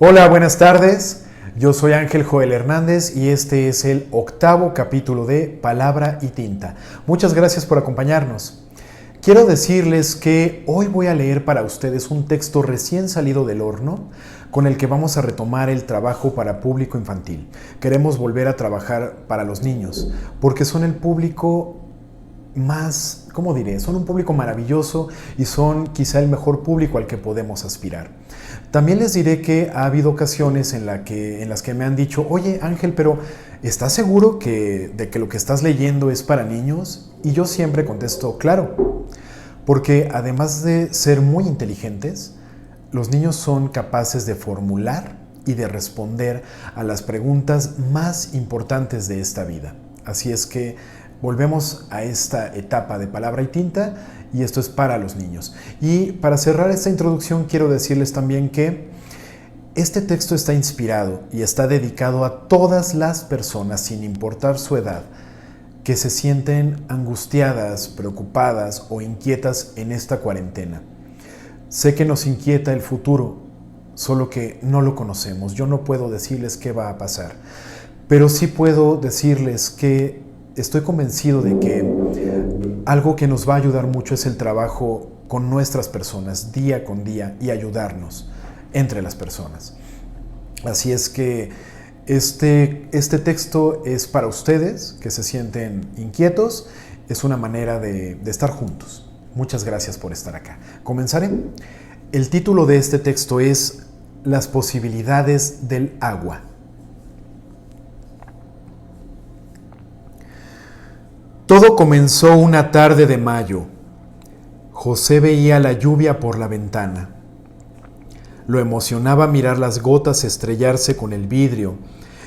Hola, buenas tardes. Yo soy Ángel Joel Hernández y este es el 8º capítulo de Palabra y Tinta. Muchas gracias por acompañarnos. Quiero decirles que hoy voy a leer para ustedes un texto recién salido del horno con el que vamos a retomar el trabajo para público infantil. Queremos volver a trabajar para los niños porque son el público más, ¿cómo diré? Son un público maravilloso y son quizá el mejor público al que podemos aspirar. También les diré que ha habido ocasiones en las que me han dicho, oye Ángel, pero ¿estás seguro de que lo que estás leyendo es para niños? Y yo siempre contesto, claro, porque además de ser muy inteligentes, los niños son capaces de formular y de responder a las preguntas más importantes de esta vida. Así es que volvemos a esta etapa de Palabra y Tinta y esto es para los niños. Y para cerrar esta introducción quiero decirles también que este texto está inspirado y está dedicado a todas las personas, sin importar su edad, que se sienten angustiadas, preocupadas o inquietas en esta cuarentena. Sé que nos inquieta el futuro, solo que no lo conocemos. Yo no puedo decirles qué va a pasar, pero sí puedo decirles que estoy convencido de que algo que nos va a ayudar mucho es el trabajo con nuestras personas, día con día, y ayudarnos entre las personas. Así es que este texto es para ustedes que se sienten inquietos, es una manera de estar juntos. Muchas gracias por estar acá. Comenzaré. El título de este texto es Las posibilidades del agua. Todo comenzó una tarde de mayo. José veía la lluvia por la ventana. Lo emocionaba mirar las gotas estrellarse con el vidrio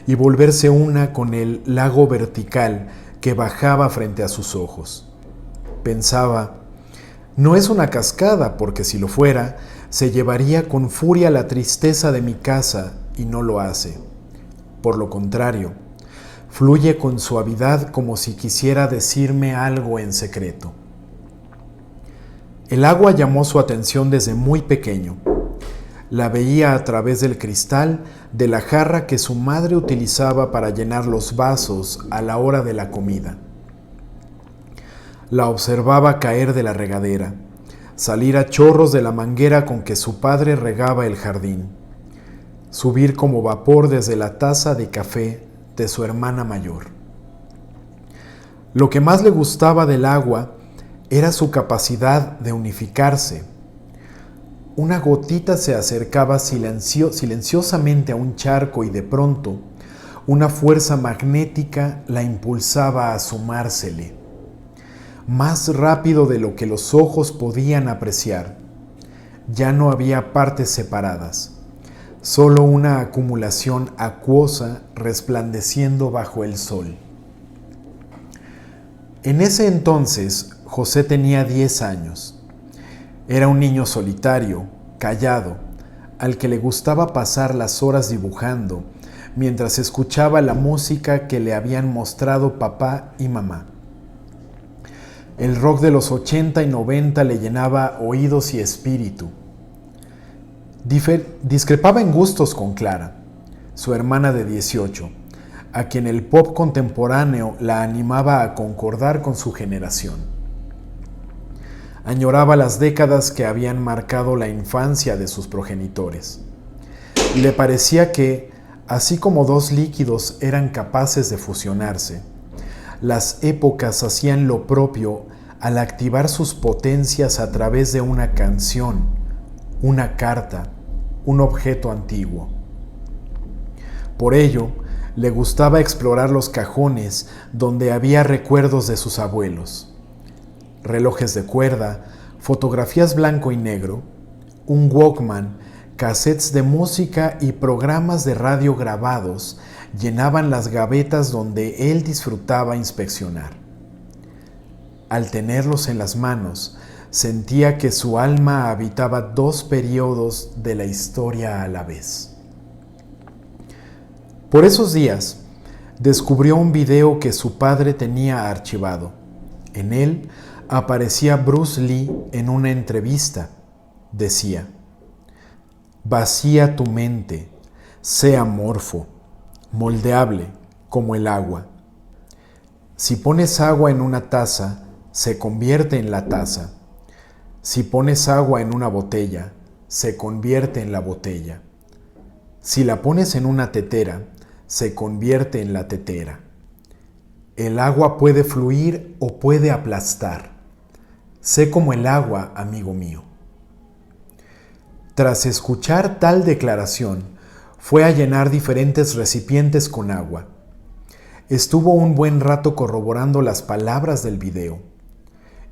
y volverse una con el lago vertical que bajaba frente a sus ojos. Pensaba, no es una cascada porque si lo fuera, se llevaría con furia la tristeza de mi casa y no lo hace. Por lo contrario, fluye con suavidad como si quisiera decirme algo en secreto. El agua llamó su atención desde muy pequeño. La veía a través del cristal de la jarra que su madre utilizaba para llenar los vasos a la hora de la comida. La observaba caer de la regadera, salir a chorros de la manguera con que su padre regaba el jardín, subir como vapor desde la taza de café de su hermana mayor. Lo que más le gustaba del agua era su capacidad de unificarse. Una gotita se acercaba silenciosamente a un charco y de pronto una fuerza magnética la impulsaba a sumársele, más rápido de lo que los ojos podían apreciar. Ya no había partes separadas, solo una acumulación acuosa resplandeciendo bajo el sol. En ese entonces, José tenía 10 años. Era un niño solitario, callado, al que le gustaba pasar las horas dibujando, mientras escuchaba la música que le habían mostrado papá y mamá. El rock de los 80 y 90 le llenaba oídos y espíritu. Discrepaba en gustos con Clara, su hermana de 18, a quien el pop contemporáneo la animaba a concordar con su generación. Añoraba las décadas que habían marcado la infancia de sus progenitores. Y le parecía que, así como dos líquidos eran capaces de fusionarse, las épocas hacían lo propio al activar sus potencias a través de una canción, una carta, un objeto antiguo. Por ello, le gustaba explorar los cajones donde había recuerdos de sus abuelos. Relojes de cuerda, fotografías blanco y negro, un Walkman, cassettes de música y programas de radio grabados llenaban las gavetas donde él disfrutaba inspeccionar. Al tenerlos en las manos, sentía que su alma habitaba 2 periodos de la historia a la vez. Por esos días, descubrió un video que su padre tenía archivado. En él aparecía Bruce Lee en una entrevista. Decía: vacía tu mente, Sé amorfo, moldeable, como el agua. Si pones agua en una taza, se convierte en la taza. Si pones agua en una botella, se convierte en la botella. Si la pones en una tetera, se convierte en la tetera. El agua puede fluir o puede aplastar. Sé como el agua, amigo mío. Tras escuchar tal declaración, fue a llenar diferentes recipientes con agua. Estuvo un buen rato corroborando las palabras del video.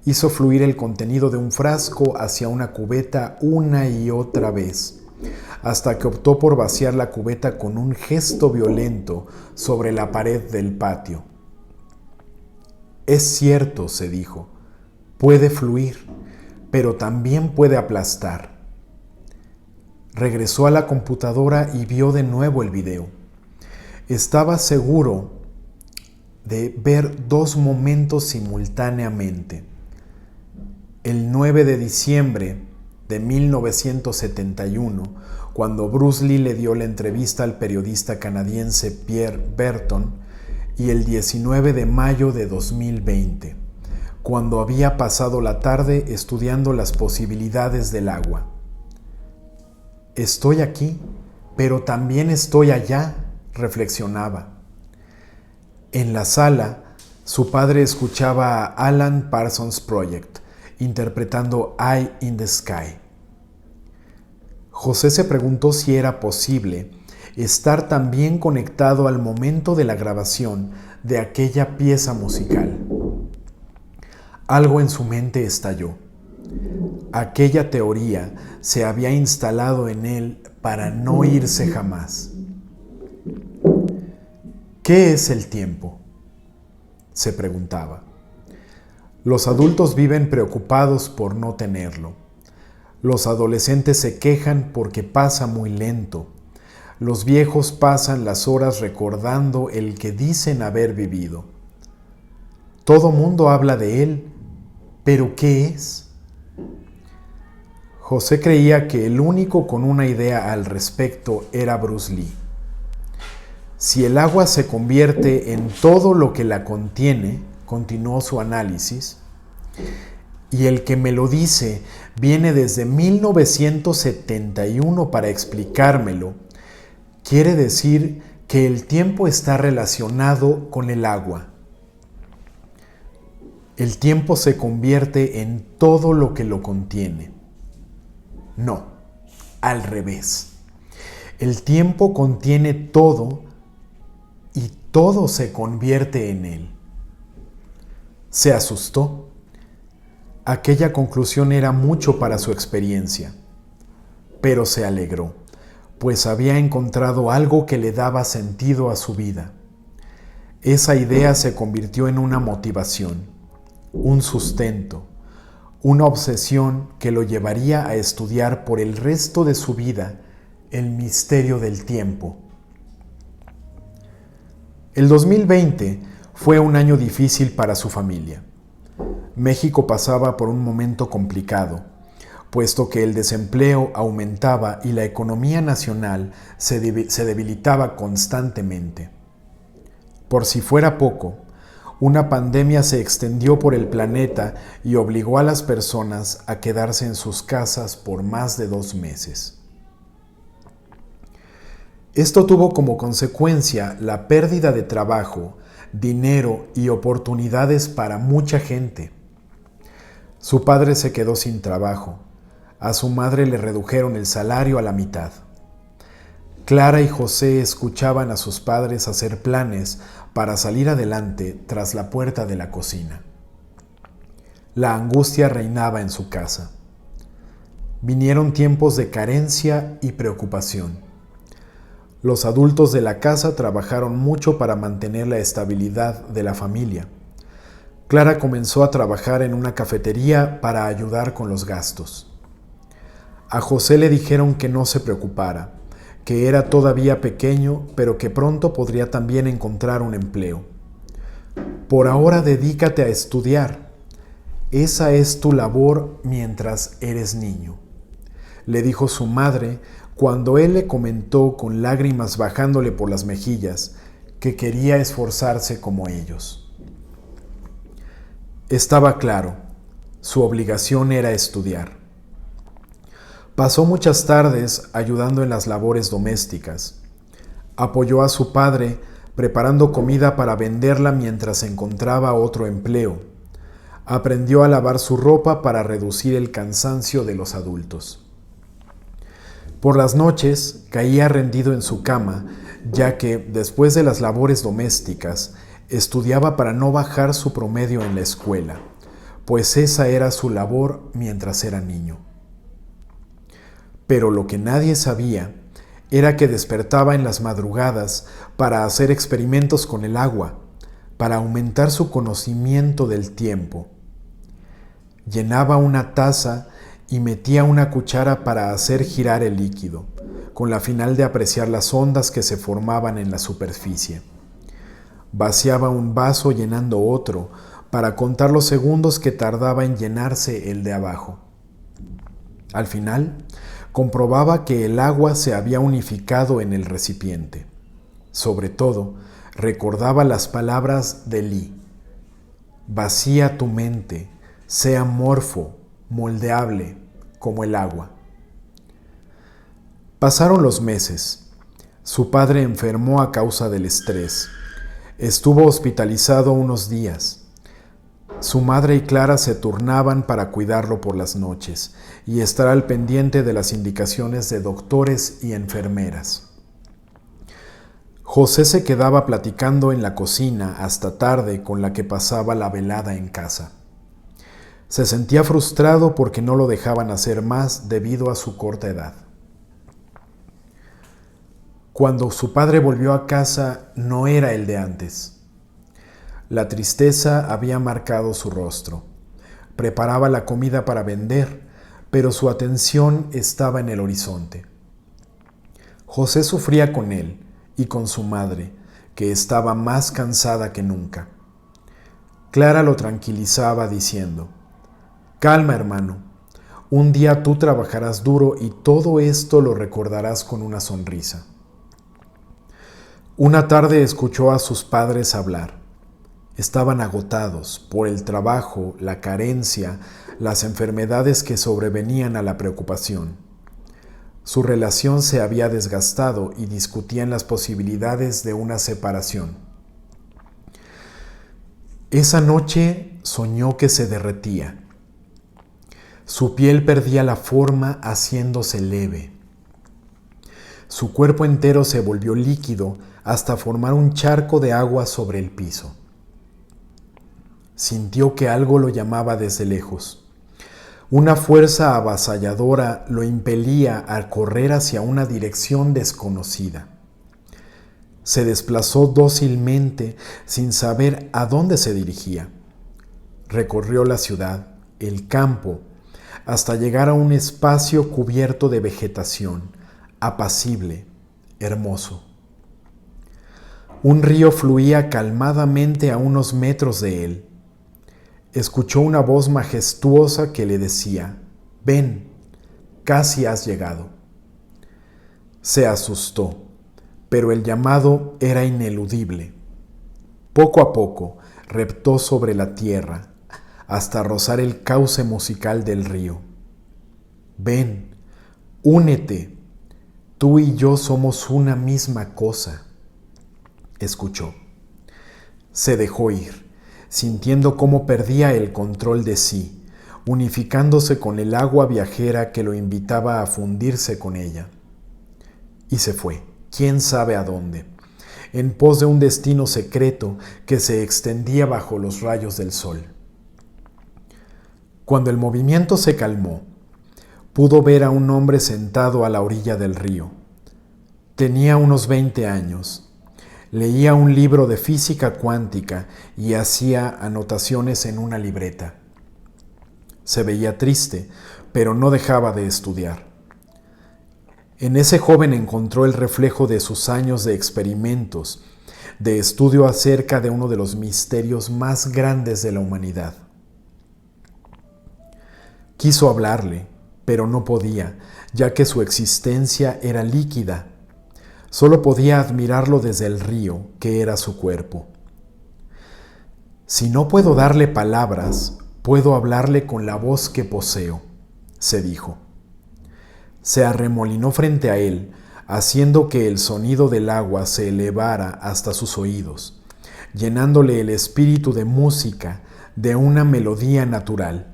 Hizo fluir el contenido de un frasco hacia una cubeta una y otra vez, hasta que optó por vaciar la cubeta con un gesto violento sobre la pared del patio. Es cierto, se dijo, puede fluir, pero también puede aplastar. Regresó a la computadora y vio de nuevo el video. Estaba seguro de ver dos momentos simultáneamente. El 9 de diciembre de 1971, cuando Bruce Lee le dio la entrevista al periodista canadiense Pierre Berton, y el 19 de mayo de 2020, cuando había pasado la tarde estudiando las posibilidades del agua. Estoy aquí, pero también estoy allá, reflexionaba. En la sala, su padre escuchaba a Alan Parsons Project, interpretando Eye in the Sky. José se preguntó si era posible estar también conectado al momento de la grabación de aquella pieza musical. Algo en su mente estalló. Aquella teoría se había instalado en él para no irse jamás. ¿Qué es el tiempo?, se preguntaba. Los adultos viven preocupados por no tenerlo. Los adolescentes se quejan porque pasa muy lento. Los viejos pasan las horas recordando el que dicen haber vivido. Todo mundo habla de él, pero ¿qué es? José creía que el único con una idea al respecto era Bruce Lee. Si el agua se convierte en todo lo que la contiene, continuó su análisis, y el que me lo dice viene desde 1971 para explicármelo, quiere decir que el tiempo está relacionado con el agua. El tiempo se convierte en todo lo que lo contiene. No, al revés. El tiempo contiene todo y todo se convierte en él. Se asustó. Aquella conclusión era mucho para su experiencia, pero se alegró, pues había encontrado algo que le daba sentido a su vida. Esa idea se convirtió en una motivación, un sustento, una obsesión que lo llevaría a estudiar por el resto de su vida el misterio del tiempo. El 2020 fue un año difícil para su familia. México pasaba por un momento complicado, puesto que el desempleo aumentaba y la economía nacional se debilitaba constantemente. Por si fuera poco, una pandemia se extendió por el planeta y obligó a las personas a quedarse en sus casas por más de 2 meses. Esto tuvo como consecuencia la pérdida de trabajo, dinero y oportunidades para mucha gente. Su padre se quedó sin trabajo. A su madre le redujeron el salario a la mitad. Clara y José escuchaban a sus padres hacer planes para salir adelante tras la puerta de la cocina. La angustia reinaba en su casa. Vinieron tiempos de carencia y preocupación. Los adultos de la casa trabajaron mucho para mantener la estabilidad de la familia. Clara comenzó a trabajar en una cafetería para ayudar con los gastos. A José le dijeron que no se preocupara, que era todavía pequeño, pero que pronto podría también encontrar un empleo. Por ahora dedícate a estudiar. Esa es tu labor mientras eres niño, le dijo su madre cuando él le comentó con lágrimas bajándole por las mejillas que quería esforzarse como ellos. Estaba claro, su obligación era estudiar. Pasó muchas tardes ayudando en las labores domésticas. Apoyó a su padre preparando comida para venderla mientras encontraba otro empleo. Aprendió a lavar su ropa para reducir el cansancio de los adultos. Por las noches caía rendido en su cama, ya que, después de las labores domésticas, estudiaba para no bajar su promedio en la escuela, pues esa era su labor mientras era niño. Pero lo que nadie sabía era que despertaba en las madrugadas para hacer experimentos con el agua, para aumentar su conocimiento del tiempo. Llenaba una taza y metía una cuchara para hacer girar el líquido, con la final de apreciar las ondas que se formaban en la superficie. Vaciaba un vaso llenando otro, para contar los segundos que tardaba en llenarse el de abajo. Al final, comprobaba que el agua se había unificado en el recipiente. Sobre todo, recordaba las palabras de Lee: vacía tu mente, sea amorfo, moldeable, como el agua. Pasaron los meses. Su padre enfermó a causa del estrés. Estuvo hospitalizado unos días. Su madre y Clara se turnaban para cuidarlo por las noches y estar al pendiente de las indicaciones de doctores y enfermeras. José se quedaba platicando en la cocina hasta tarde con la que pasaba la velada en casa. Se sentía frustrado porque no lo dejaban hacer más debido a su corta edad. Cuando su padre volvió a casa, no era el de antes. La tristeza había marcado su rostro. Preparaba la comida para vender, pero su atención estaba en el horizonte. José sufría con él y con su madre, que estaba más cansada que nunca. Clara lo tranquilizaba diciendo: calma, hermano, un día tú trabajarás duro y todo esto lo recordarás con una sonrisa. Una tarde escuchó a sus padres hablar. Estaban agotados por el trabajo, la carencia, las enfermedades que sobrevenían a la preocupación. Su relación se había desgastado y discutían las posibilidades de una separación. Esa noche soñó que se derretía. Su piel perdía la forma haciéndose leve. Su cuerpo entero se volvió líquido hasta formar un charco de agua sobre el piso. Sintió que algo lo llamaba desde lejos. Una fuerza avasalladora lo impelía a correr hacia una dirección desconocida. Se desplazó dócilmente sin saber a dónde se dirigía. Recorrió la ciudad, el campo, hasta llegar a un espacio cubierto de vegetación, apacible, hermoso. Un río fluía calmadamente a unos metros de él. Escuchó una voz majestuosa que le decía: ven, casi has llegado. Se asustó, pero el llamado era ineludible. Poco a poco reptó sobre la tierra hasta rozar el cauce musical del río. Ven, únete, tú y yo somos una misma cosa. Escuchó. Se dejó ir, sintiendo cómo perdía el control de sí, unificándose con el agua viajera que lo invitaba a fundirse con ella. Y se fue, quién sabe a dónde, en pos de un destino secreto que se extendía bajo los rayos del sol. Cuando el movimiento se calmó, pudo ver a un hombre sentado a la orilla del río. Tenía unos 20 años. Leía un libro de física cuántica y hacía anotaciones en una libreta. Se veía triste, pero no dejaba de estudiar. En ese joven encontró el reflejo de sus años de experimentos, de estudio acerca de uno de los misterios más grandes de la humanidad. Quiso hablarle, pero no podía, ya que su existencia era líquida. Solo podía admirarlo desde el río, que era su cuerpo. Si no puedo darle palabras, puedo hablarle con la voz que poseo, se dijo. Se arremolinó frente a él, haciendo que el sonido del agua se elevara hasta sus oídos, llenándole el espíritu de música, de una melodía natural.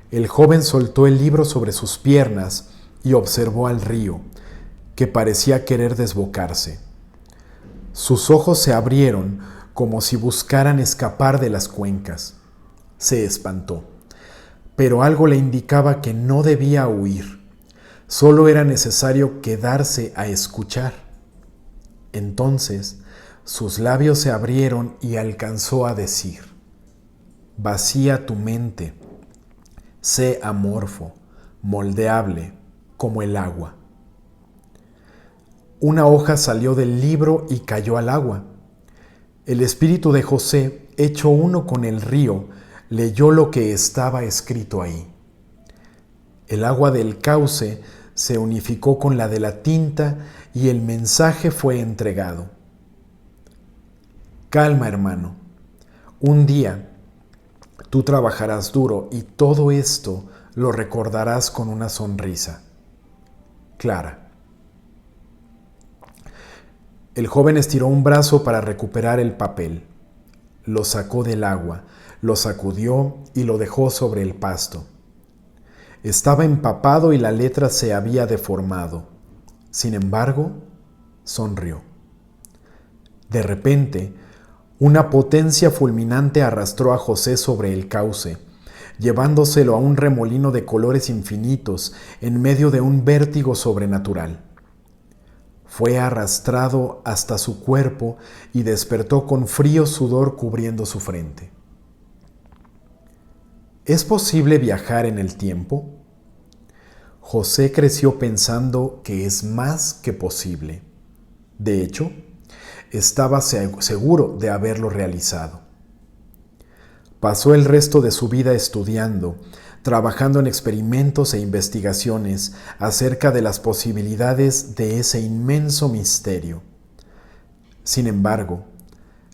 El joven soltó el libro sobre sus piernas y observó al río, que parecía querer desbocarse. Sus ojos se abrieron como si buscaran escapar de las cuencas. Se espantó, pero algo le indicaba que no debía huir. Solo era necesario quedarse a escuchar. Entonces, sus labios se abrieron y alcanzó a decir: «Vacía tu mente, sé amorfo, moldeable, como el agua». Una hoja salió del libro y cayó al agua. El espíritu de José, hecho uno con el río, leyó lo que estaba escrito ahí. El agua del cauce se unificó con la de la tinta y el mensaje fue entregado. Calma, hermano. Un día tú trabajarás duro y todo esto lo recordarás con una sonrisa. Clara. El joven estiró un brazo para recuperar el papel. Lo sacó del agua, lo sacudió y lo dejó sobre el pasto. Estaba empapado y la letra se había deformado. Sin embargo, sonrió. De repente, una potencia fulminante arrastró a José sobre el cauce, llevándoselo a un remolino de colores infinitos en medio de un vértigo sobrenatural. Fue arrastrado hasta su cuerpo y despertó con frío sudor cubriendo su frente. ¿Es posible viajar en el tiempo? José creció pensando que es más que posible. De hecho, estaba seguro de haberlo realizado. Pasó el resto de su vida estudiando, trabajando en experimentos e investigaciones acerca de las posibilidades de ese inmenso misterio. Sin embargo,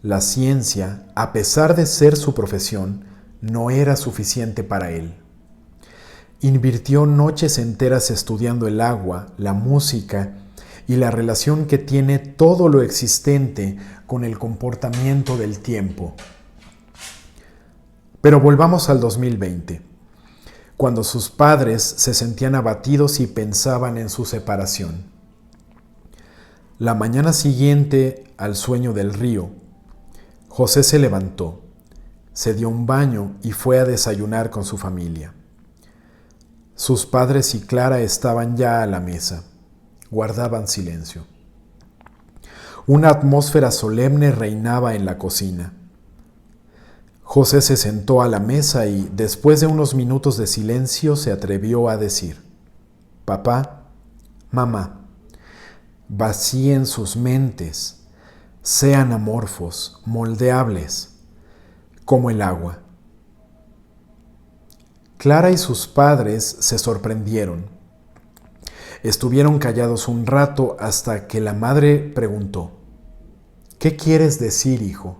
la ciencia, a pesar de ser su profesión, no era suficiente para él. Invirtió noches enteras estudiando el agua, la música y la relación que tiene todo lo existente con el comportamiento del tiempo. Pero volvamos al 2020, cuando sus padres se sentían abatidos y pensaban en su separación. La mañana siguiente al sueño del río, José se levantó, se dio un baño y fue a desayunar con su familia. Sus padres y Clara estaban ya a la mesa. Guardaban silencio. Una atmósfera solemne reinaba en la cocina. José se sentó a la mesa y, después de unos minutos de silencio, se atrevió a decir: «Papá, mamá, vacíen sus mentes, sean amorfos, moldeables, como el agua». Clara y sus padres se sorprendieron. Estuvieron callados un rato hasta que la madre preguntó: «¿Qué quieres decir, hijo?».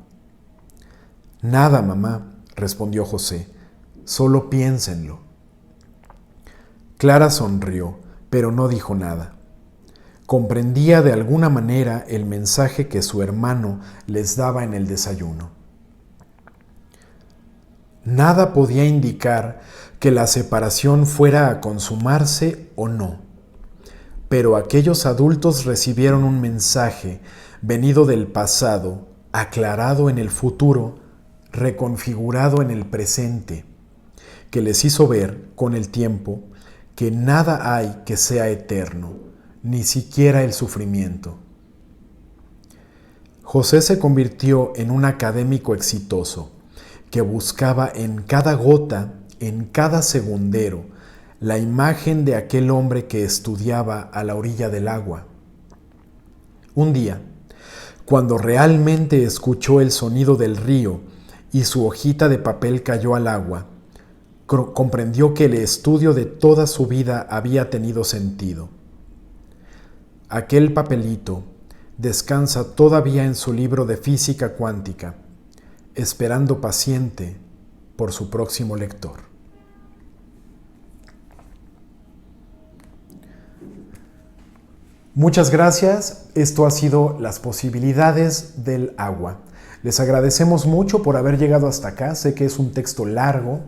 «Nada, mamá», respondió José, «solo piénsenlo». Clara sonrió, pero no dijo nada. Comprendía de alguna manera el mensaje que su hermano les daba en el desayuno. Nada podía indicar que la separación fuera a consumarse o no, pero aquellos adultos recibieron un mensaje venido del pasado, aclarado en el futuro, reconfigurado en el presente, que les hizo ver con el tiempo que nada hay que sea eterno, ni siquiera el sufrimiento. José se convirtió en un académico exitoso que buscaba en cada gota, en cada segundero, la imagen de aquel hombre que estudiaba a la orilla del agua. Un día, cuando realmente escuchó el sonido del río y su hojita de papel cayó al agua, comprendió que el estudio de toda su vida había tenido sentido. Aquel papelito descansa todavía en su libro de física cuántica, esperando paciente por su próximo lector. Muchas gracias. Esto ha sido Las posibilidades del agua. Les agradecemos mucho por haber llegado hasta acá. Sé que es un texto largo,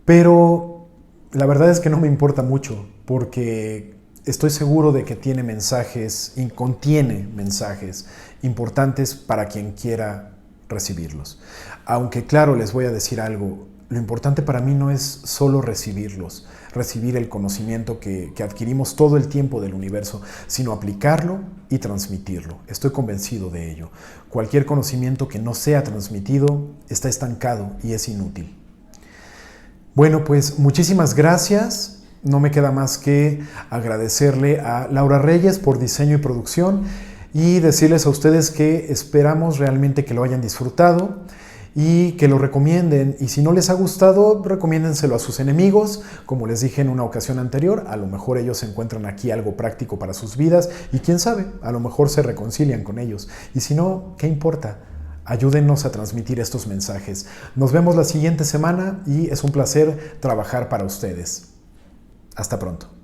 pero la verdad es que no me importa mucho porque estoy seguro de que tiene mensajes y contiene mensajes importantes para quien quiera recibirlos. Aunque claro, les voy a decir algo, lo importante para mí no es solo recibirlos, recibir el conocimiento que adquirimos todo el tiempo del universo, sino aplicarlo y transmitirlo. Estoy convencido de ello. Cualquier conocimiento que no sea transmitido está estancado y es inútil. Bueno, pues muchísimas gracias. No me queda más que agradecerle a Laura Reyes por diseño y producción y decirles a ustedes que esperamos realmente que lo hayan disfrutado y que lo recomienden. Y si no les ha gustado, recomiéndenselo a sus enemigos. Como les dije en una ocasión anterior, a lo mejor ellos encuentran aquí algo práctico para sus vidas y quién sabe, a lo mejor se reconcilian con ellos. Y si no, ¿qué importa? Ayúdennos a transmitir estos mensajes. Nos vemos la siguiente semana y es un placer trabajar para ustedes. Hasta pronto.